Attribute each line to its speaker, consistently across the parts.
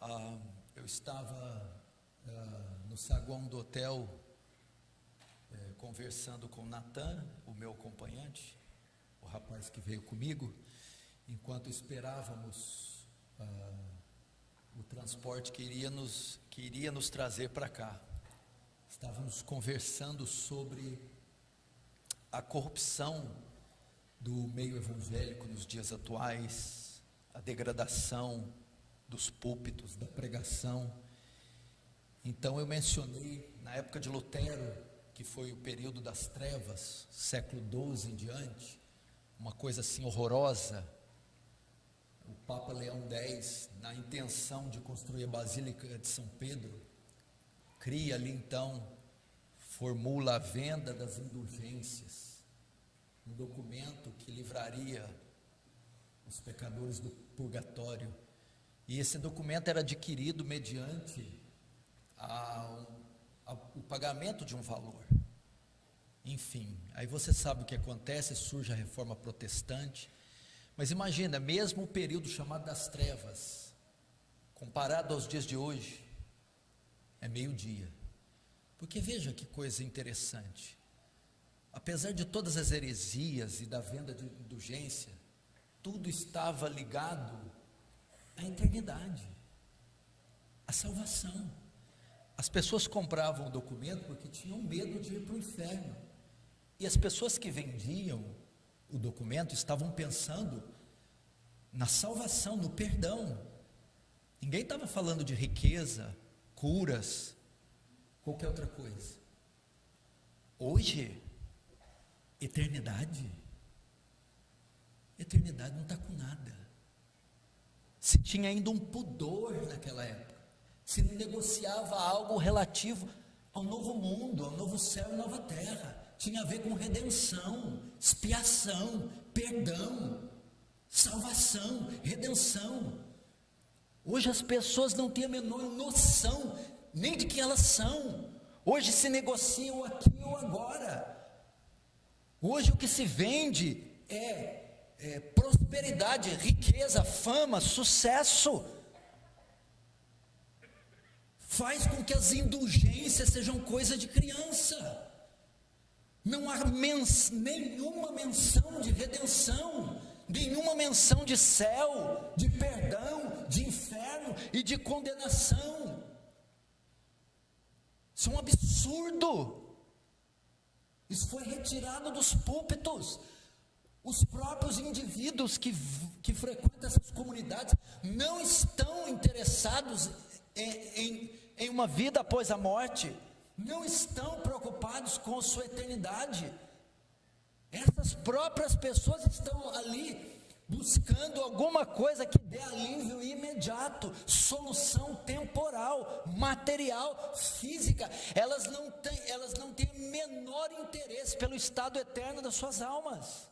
Speaker 1: Eu estava no saguão do hotel conversando com o Natan, o meu acompanhante, o rapaz que veio comigo, enquanto esperávamos o transporte que iria nos trazer para cá. Estávamos conversando sobre a corrupção do meio evangélico nos dias atuais, a degradação dos púlpitos, da pregação. Então eu mencionei, na época de Lutero, que foi o período das trevas, século XII em diante, uma coisa assim horrorosa. O Papa Leão X, na intenção de construir a Basílica de São Pedro, cria ali então, formula a venda das indulgências, um documento que livraria os pecadores do purgatório. E esse documento era adquirido mediante o pagamento de um valor. Enfim, aí você sabe o que acontece, surge a reforma protestante. Mas imagina, mesmo o período chamado das trevas, comparado aos dias de hoje, é meio-dia. Porque veja que coisa interessante, apesar de todas as heresias e da venda de indulgência, tudo estava ligado à eternidade, à salvação. As pessoas compravam o documento porque tinham medo de ir para o inferno, e as pessoas que vendiam o documento estavam pensando na salvação, no perdão. Ninguém estava falando de riqueza, curas, qualquer outra coisa. Hoje, eternidade não está com nada. Se tinha ainda um pudor naquela época, se negociava algo relativo ao novo mundo, ao novo céu e nova terra, tinha a ver com redenção, expiação, perdão, salvação, redenção. Hoje as pessoas não têm a menor noção nem de que elas são. Hoje se negociam aqui ou agora. Hoje o que se vende é prosperidade, riqueza, fama, sucesso. Faz com que as indulgências sejam coisa de criança. Não há nenhuma menção de redenção, nenhuma menção de céu, de perdão, de inferno e de condenação. Isso é um absurdo. Isso foi retirado dos púlpitos. Os próprios indivíduos que frequentam essas comunidades não estão interessados em uma vida após a morte, não estão preocupados com sua eternidade. Essas próprias pessoas estão ali buscando alguma coisa que dê alívio imediato, solução temporal, material, física. Elas não têm o menor interesse pelo estado eterno das suas almas.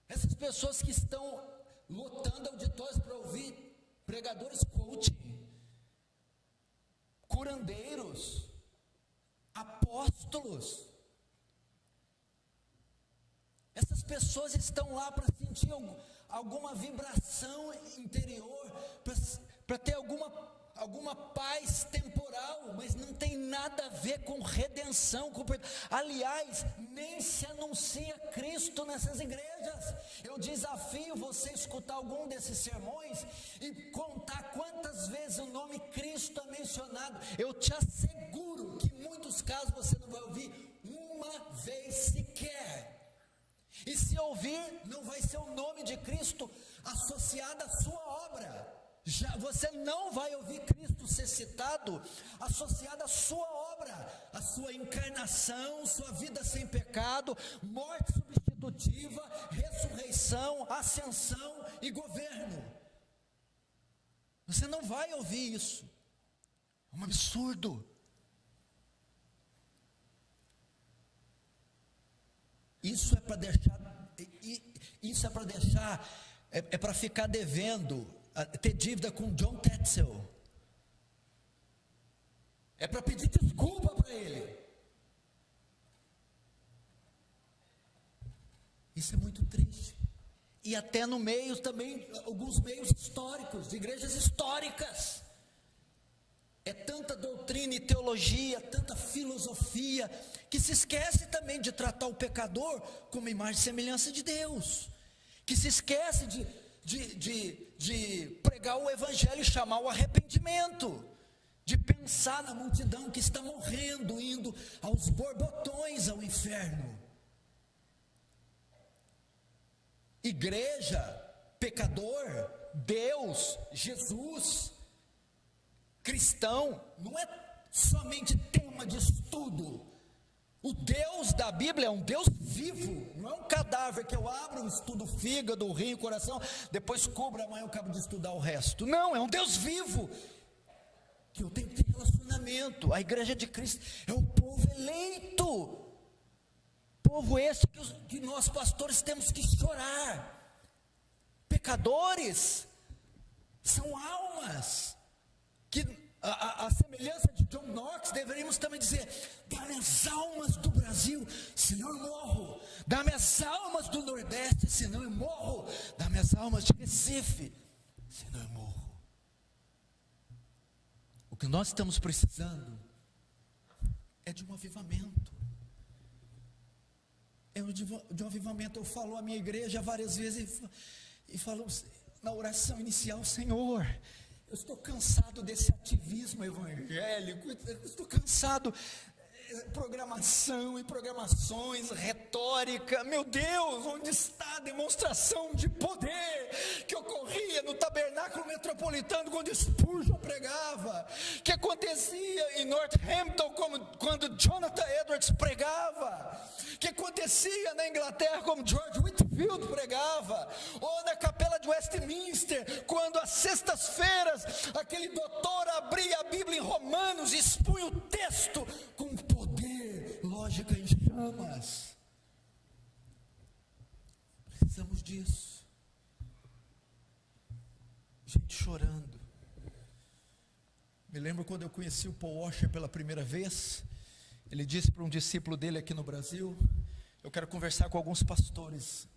Speaker 1: Essas pessoas que estão lotando auditórios para ouvir pregadores coaching, curandeiros, apóstolos, essas pessoas estão lá para sentir alguma vibração interior, para ter alguma paz temporal, mas não tem nada a ver com redenção, aliás, nem se anuncia Cristo nessas igrejas. Eu desafio você a escutar algum desses sermões e contar quantas vezes o nome Cristo é mencionado. Eu te asseguro que em muitos casos você não vai ouvir uma vez sequer. E se ouvir, não vai ser o nome de Cristo associado à sua obra. Você não vai ouvir Cristo ser citado associado à sua obra, à sua encarnação, sua vida sem pecado, morte substitutiva, ressurreição, ascensão e governo. Você não vai ouvir isso. É um absurdo. Isso é para ficar devendo, ter dívida com John Tetzel. É para pedir desculpa para ele. Isso é muito triste. e até no meio também, alguns meios históricos, de igrejas históricas. É tanta doutrina e teologia, tanta filosofia, que se esquece também de tratar o pecador como imagem e semelhança de Deus, que se esquece de pregar o evangelho e chamar o arrependimento, de pensar na multidão que está morrendo, indo aos borbotões ao inferno. Igreja, pecador, Deus, Jesus, cristão, não é somente tema de estudo. O Deus da Bíblia é um Deus vivo, não é um cadáver que eu abro, estudo o fígado, o rim, o coração, depois cubro, amanhã eu acabo de estudar o resto. Não, é um Deus vivo, que eu tenho que ter relacionamento. A igreja de Cristo é um povo eleito, povo esse que nós pastores temos que chorar. Pecadores são almas que a semelhança de John Knox, deveríamos também dizer: dá-me as almas do Brasil, senão eu morro. Dá-me as almas do Nordeste, senão eu morro. Dá-me as almas de Recife, senão eu morro. O que nós estamos precisando é de um avivamento. De um avivamento. Eu falo à minha igreja várias vezes e falo na oração inicial: Senhor, eu estou cansado desse ativismo evangélico, eu estou cansado, programação e programações, retórica. Meu Deus, onde está a demonstração de poder que ocorria no tabernáculo metropolitano quando Spurgeon pregava, que acontecia em Northampton quando Jonathan Edwards pregava, que acontecia na Inglaterra como George Whitefield pregava, ou na capela de Westminster, quando às sextas-feiras aquele doutor abria a Bíblia em Romanos e expunha o texto com poder, lógica em chamas. Precisamos disso. Gente chorando. Me lembro quando eu conheci o Paul Washer pela primeira vez. Ele disse para um discípulo dele aqui no Brasil: eu quero conversar com alguns pastores,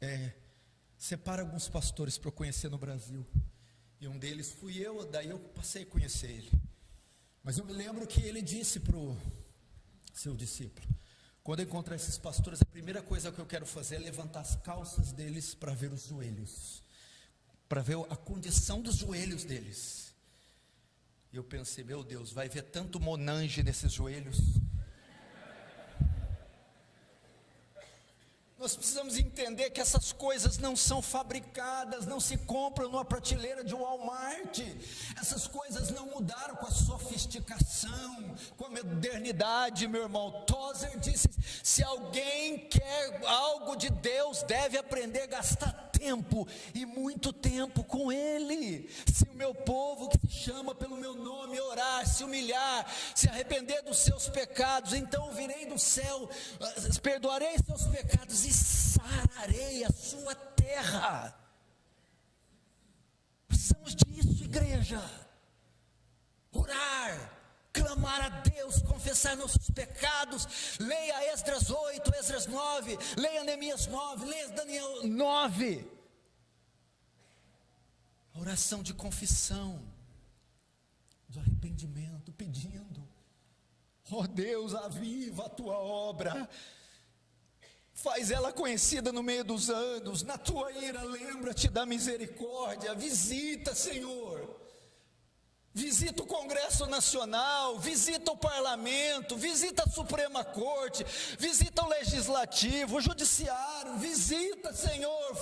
Speaker 1: separa alguns pastores para eu conhecer no Brasil. E um deles fui eu, daí eu passei a conhecer ele. Mas eu me lembro que ele disse para o seu discípulo: quando eu encontrar esses pastores, a primeira coisa que eu quero fazer é levantar as calças deles para ver os joelhos, para ver a condição dos joelhos deles. E eu pensei: meu Deus, vai ver tanto Monange nesses joelhos. Nós precisamos entender que essas coisas não são fabricadas, não se compram numa prateleira de Walmart. Essas coisas não mudaram com a sofisticação, com a modernidade, meu irmão. Tozer disse: se alguém quer algo de Deus, deve aprender a gastar tempo, e muito tempo com Ele. Se o meu povo que se chama pelo meu nome orar, se humilhar, se arrepender dos seus pecados, então virei do céu, perdoarei seus pecados e sararei a sua terra. Precisamos disso, igreja. Orar, clamar a Deus, confessar nossos pecados. Leia Esdras 8, Esdras 9, leia Neemias 9, leia Daniel 9. A oração de confissão, de arrependimento, pedindo: ó Deus, aviva a tua obra, faz ela conhecida no meio dos anos. Na tua ira, lembra-te da misericórdia. Visita, Senhor. Visita o Congresso Nacional, visita o Parlamento, visita a Suprema Corte, visita o Legislativo, o Judiciário, visita, Senhor,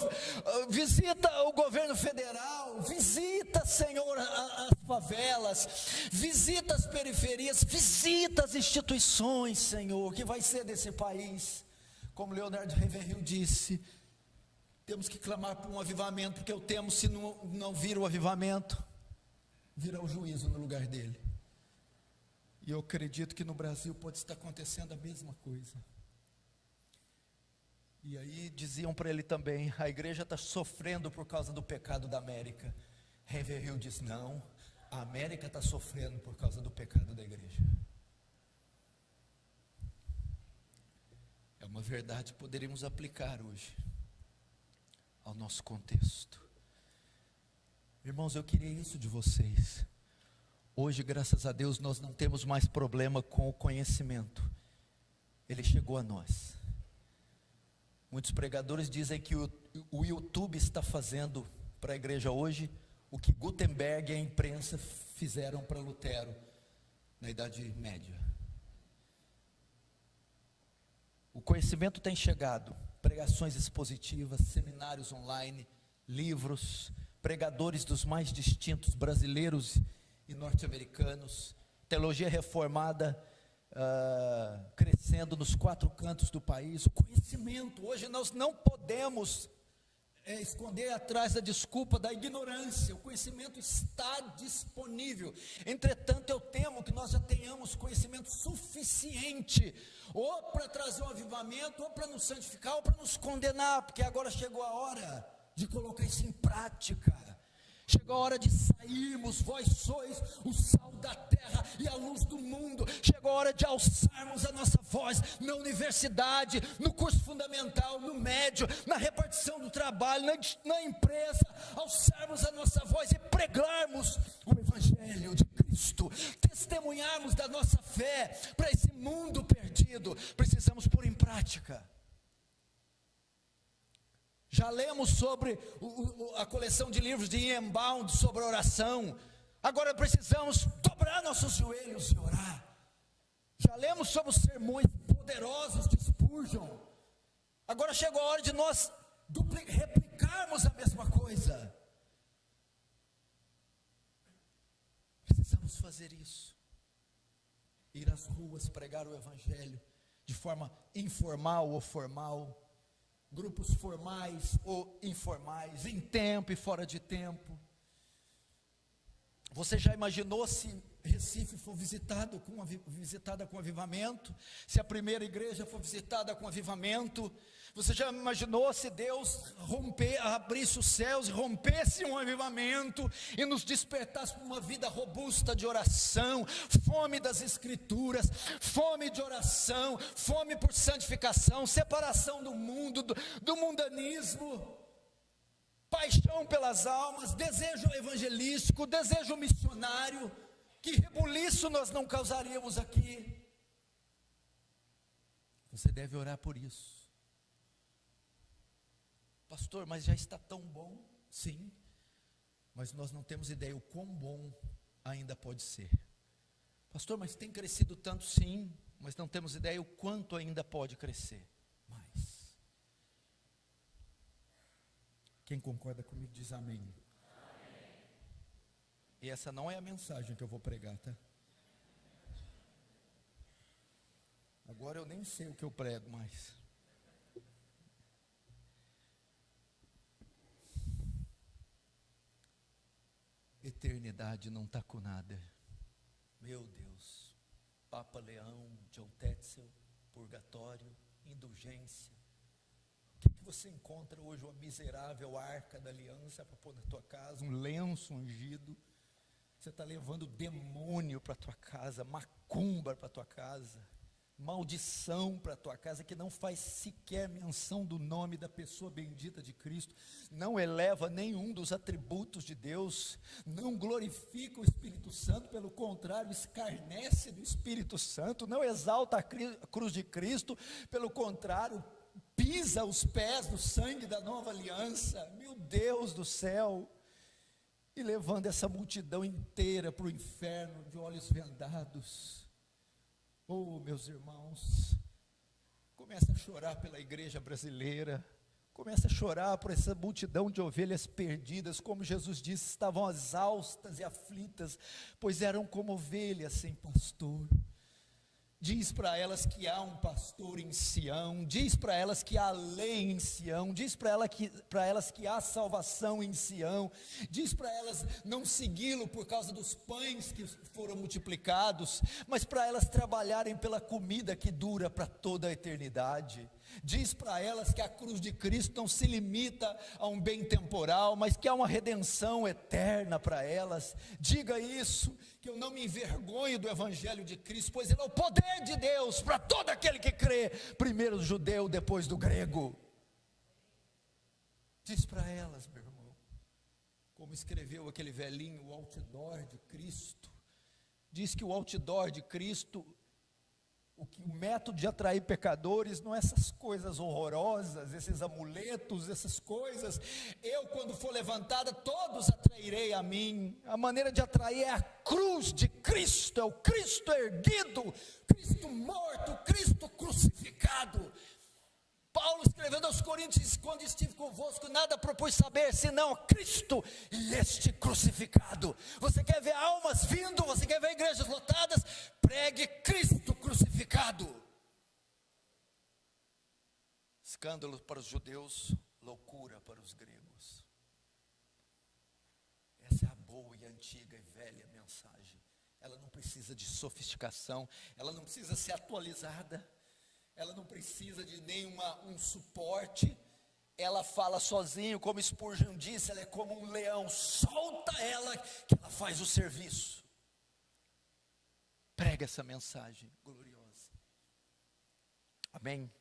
Speaker 1: visita o governo federal, visita, Senhor, as favelas, visita as periferias, visita as instituições, Senhor, que vai ser desse país. Como Leonardo Ravenhill disse, temos que clamar por um avivamento, porque eu temo, se não vir o avivamento, virá o juízo no lugar dele. E eu acredito que no Brasil pode estar acontecendo a mesma coisa. E aí diziam para ele também: a igreja está sofrendo por causa do pecado da América. Ravenhill diz: não, a América está sofrendo por causa do pecado da igreja. É uma verdade que poderíamos aplicar hoje. ao nosso contexto. Irmãos, eu queria isso de vocês. Hoje, graças a Deus, nós não temos mais problema com o conhecimento. Ele chegou a nós. Muitos pregadores dizem que o YouTube está fazendo para a igreja hoje o que Gutenberg e a imprensa fizeram para Lutero na Idade Média. O conhecimento tem chegado, pregações expositivas, seminários online, livros, pregadores dos mais distintos brasileiros e norte-americanos, teologia reformada crescendo nos 4 cantos do país. O conhecimento, hoje nós não podemos esconder atrás da desculpa da ignorância. O conhecimento está disponível. Entretanto, eu temo que nós já tenhamos conhecimento suficiente, ou para trazer um avivamento, ou para nos santificar, ou para nos condenar, porque agora chegou a hora de colocar isso em prática. Chegou a hora de sairmos, vós sois o sal da terra e a luz do mundo. Chegou a hora de alçarmos a nossa voz na universidade, no curso fundamental, no médio, na repartição do trabalho, na empresa, alçarmos a nossa voz e pregarmos o Evangelho de Cristo, testemunharmos da nossa fé para esse mundo perdido. Precisamos pôr em prática. Já lemos sobre a coleção de livros de Ian Bound sobre oração. Agora precisamos dobrar nossos joelhos e orar. Já lemos sobre os sermões poderosos de Spurgeon. Agora chegou a hora de nós replicarmos a mesma coisa. Precisamos fazer isso. Ir às ruas, pregar o Evangelho de forma informal ou formal. Grupos formais ou informais, em tempo e fora de tempo. Você já imaginou se Recife for visitada com avivamento? Se a primeira igreja for visitada com avivamento? Você já imaginou se Deus abrisse os céus e rompesse um avivamento e nos despertasse para uma vida robusta de oração, fome das escrituras, fome de oração, fome por santificação, separação do mundo, do mundanismo, paixão pelas almas, desejo evangelístico, desejo missionário? Que rebuliço nós não causaríamos aqui? Você deve orar por isso. Pastor, mas já está tão bom. Sim, mas nós não temos ideia o quão bom ainda pode ser. Pastor, mas tem crescido tanto? Sim, mas não temos ideia o quanto ainda pode crescer mais. Quem concorda comigo diz amém. Amém. E essa não é a mensagem que eu vou pregar, tá? Agora eu nem sei o que eu prego mais. Eternidade não está com nada. Meu Deus. Papa Leão, John Tetzel, purgatório, indulgência. O que você encontra hoje? Uma miserável arca da aliança para pôr na tua casa, um lenço ungido. Você está levando demônio para a tua casa, macumba para a tua casa, maldição para a tua casa, que não faz sequer menção do nome da pessoa bendita de Cristo, não eleva nenhum dos atributos de Deus, não glorifica o Espírito Santo, pelo contrário, escarnece do Espírito Santo, não exalta a cruz de Cristo, pelo contrário, pisa os pés do sangue da nova aliança. Meu Deus do céu! E levando essa multidão inteira para o inferno de olhos vendados. Oh, meus irmãos, começa a chorar pela igreja brasileira, começa a chorar por essa multidão de ovelhas perdidas, como Jesus disse, estavam exaustas e aflitas, pois eram como ovelhas sem pastor. Diz para elas que há um pastor em Sião, diz para elas que há lei em Sião, diz para elas que há salvação em Sião, diz para elas não segui-lo por causa dos pães que foram multiplicados, mas para elas trabalharem pela comida que dura para toda a eternidade. Diz para elas que a cruz de Cristo não se limita a um bem temporal, mas que há uma redenção eterna para elas. Diga isso, que eu não me envergonho do Evangelho de Cristo, pois ele é o poder de Deus para todo aquele que crê, primeiro o judeu, depois do grego. Diz para elas, meu irmão, como escreveu aquele velhinho, o outdoor de Cristo. Diz que o outdoor de Cristo, o método de atrair pecadores não é essas coisas horrorosas, esses amuletos, essas coisas. Eu, quando for levantada, todos atrairei a mim. A maneira de atrair é a cruz de Cristo, é o Cristo erguido, Cristo morto, Cristo crucificado. Paulo escrevendo aos Coríntios: quando estive convosco, nada propus saber, senão Cristo e este crucificado. Você quer ver almas vindo? Você quer ver igrejas lotadas? Pregue Cristo crucificado. Escândalo para os judeus, loucura para os gregos. Essa é a boa e antiga e velha mensagem. Ela não precisa de sofisticação, ela não precisa ser atualizada, ela não precisa de um suporte. Ela fala sozinho, como Spurgeon disse, ela é como um leão, solta ela que ela faz o serviço. Prega essa mensagem gloriosa. Amém?